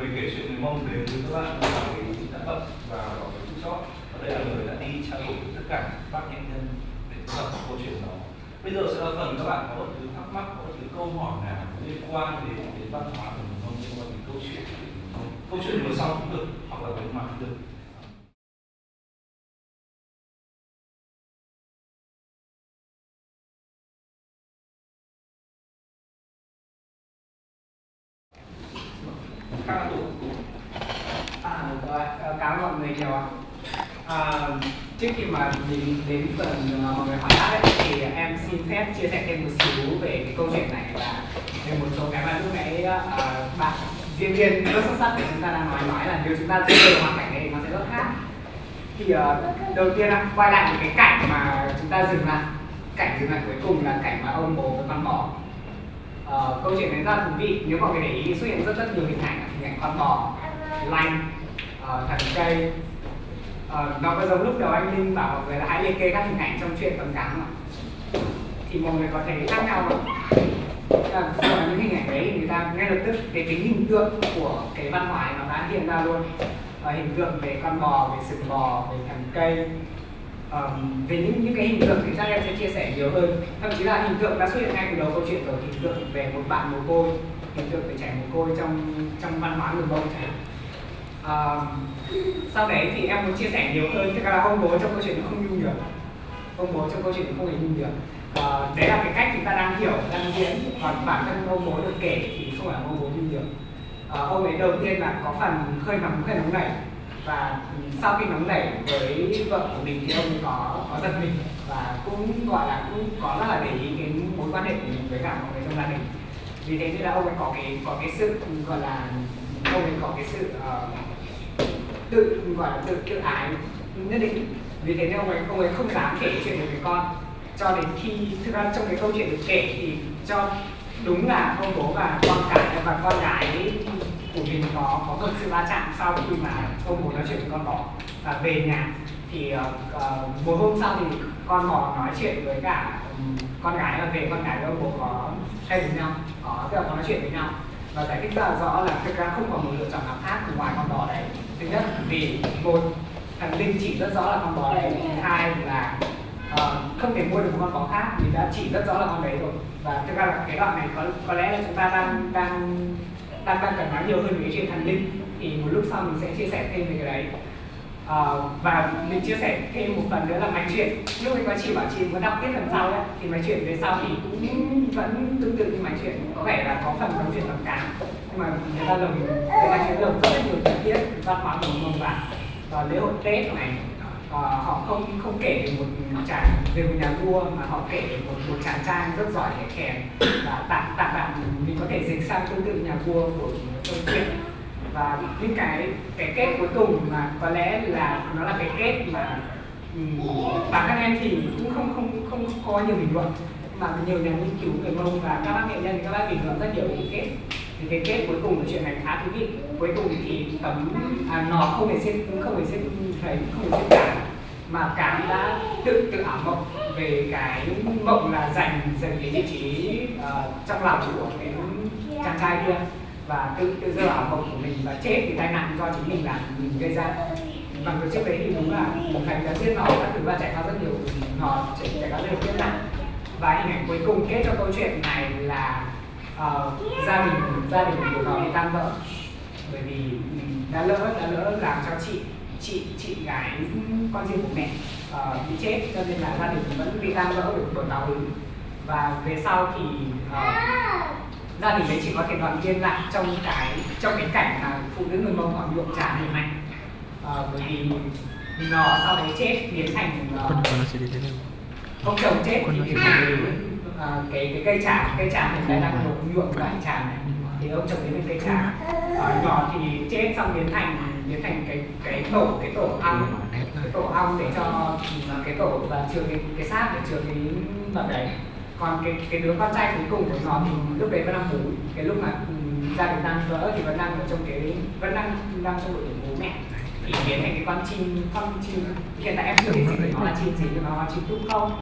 người kể chuyện người Mông đến với các bạn là cái đã tập và có cái chữ chót. Và đây là người đã đi trao đổi với tất cả các bác nghệ nhân để tập câu chuyện đó. Bây giờ sẽ là phần các bạn có bất cứ thắc mắc, có bất cứ câu hỏi nào liên quan đến văn hóa của người Mông, liên quan đến câu chuyện của người Mông. Câu chuyện vừa xong cũng được, hoặc là bên ngoài cũng được. Cảm ơn mọi người nhiều ạ. Trước khi mà đến phần mọi người hỏi đáp ấy, thì em xin phép chia sẻ thêm một xíu về cái câu chuyện này và về một số cái mà lúc nãy bạn diễn viên rất xuất sắc của chúng ta đang nói là nếu chúng ta rơi vào hoàn cảnh này nó sẽ rất khác. Thì đầu tiên quay lại một cái cảnh mà chúng ta dừng lại, cảnh dừng lại cuối cùng là cảnh mà ông bố với con bò. Câu chuyện này rất là thú vị. Nếu mọi người để ý xuất hiện rất nhiều hình ảnh con bò, lanh, thần cây. Nó có giống lúc đầu anh Linh bảo mọi người là hãy liệt kê các hình ảnh trong chuyện Tấm Cám không? Thì mọi người có thấy khác nhau không? Những hình ảnh đấy người ta ngay lập tức cái tính hình tượng của cái văn hóa nó đã hiện ra luôn. Hình tượng về con bò, về sừng bò, về thần cây. Về những cái hình tượng thì chắc em sẽ chia sẻ nhiều hơn. Thậm chí là hình tượng đã xuất hiện ngay từ đầu câu chuyện rồi, hình tượng về một bạn mồ côi, hình tượng về trẻ mồ côi trong văn hóa người Mông chẳng hạn. Sau đấy thì em muốn chia sẻ nhiều hơn, tức là ông bố trong câu chuyện nó không nhung được, ông bố trong câu chuyện nó không hề nhung được. Đấy là cái cách chúng ta đang hiểu, đang diễn, còn bản thân ông bố được kể thì không phải là ông bố nhung được. Ông ấy đầu tiên là có phần hơi nóng nảy, và sau khi nóng nảy với vợ của mình thì ông ấy có giật mình và cũng gọi là cũng có rất là để ý cái mối quan hệ của mình với cả mọi người trong gia đình. Vì thế nên là ông ấy có cái sự gọi là ông ấy có cái sự tự ái nhất định. Vì thế nên ông ấy không dám kể chuyện với con, cho đến khi thực ra trong cái câu chuyện được kể thì cho đúng là ông bố và con gái của mình có một sự va chạm sau khi mà ông bố nói chuyện với con bò. Và về nhà thì một hôm sau thì con bò nói chuyện với cả con gái, và về con gái với ông bố có hay với nhau, tức là có nói chuyện với nhau và giải thích rất là rõ là thực ra không còn một lựa chọn nào khác ngoài con bò đấy. Thứ nhất vì một, thần linh chỉ rất rõ là con bò đấy. Thứ hai là không thể mua được một con bò khác vì đã chỉ rất rõ là con đấy rồi. Và thực ra là cái đoạn này có lẽ là chúng ta đang cần nói nhiều hơn về cái chuyện thần linh, thì một lúc sau mình sẽ chia sẻ thêm về cái đấy. Và mình chia sẻ thêm một phần nữa là mạch chuyện. Lúc mình có chị bảo chị muốn đọc tiếp phần sau ấy, thì mạch chuyện về sau thì cũng vẫn tương tự như mạch chuyện, có vẻ là có phần giống chuyện Tấm Cám, nhưng mà người ta lồng cái mạch chuyện lồng rất là nhiều chi tiết văn hóa của Mông vào lễ hội Tết này. Họ không kể về một nhà vua, mà họ kể về một chàng trai rất giỏi nhảy kèn, và tạm mình có thể dịch sang tương tự nhà vua của câu chuyện. Và những cái kết cuối cùng mà có lẽ là nó là cái kết mà bản thân em thì cũng không có nhiều bình luận, mà nhiều nhà nghiên cứu về Mông và các bác nghệ nhân, các bác bình luận rất nhiều về cái kết. Thì cái kết cuối cùng của chuyện này khá thú vị. Cuối cùng thì nó không hề xếp Cám, mà Cám đã tự ảo mộng về cái mộng là giành cái vị trí trong lòng của cái chàng trai kia, và tự dơ ảo mộng của mình và chết vì tai nạn do chính mình gây ra. Bằng cái trước đấy thì đúng là một thành đã giết nó các thứ và trải qua rất nhiều trải qua rất nhiều kiếp nạn. Và hình ảnh cuối cùng kết cho câu chuyện này là gia đình của nó bị tan vỡ, bởi vì đã lỡ làm cho chị gái con riêng của mẹ bị chết, cho nên là gia đình vẫn bị tan vỡ bởi báo ứng. Và về sau thì gia đình đấy chỉ có thể đoàn viên lại trong cái cảnh mà phụ nữ người Mông họ nhuộm trà hình mạnh, bởi vì nó sau đấy chết biến thành ông chồng chết thì biến thành cái cây trà mình đang nhuộm loại trà này, thì ông chồng biến thành cây trà. Nhỏ thì chết xong biến thành cái tổ ong để cho cái tổ và chừa cái xác để chừa cái vật đấy. Còn cái đứa con trai cuối cùng của nó thì lúc đấy vẫn đang bú, cái lúc mà gia đình tan vỡ thì vẫn đang ở trong trong đội tuổi bố mẹ, thì biến thành cái con chim hiện tại em chưa biết gì nó là chim gì, nhưng mà con chim túc không.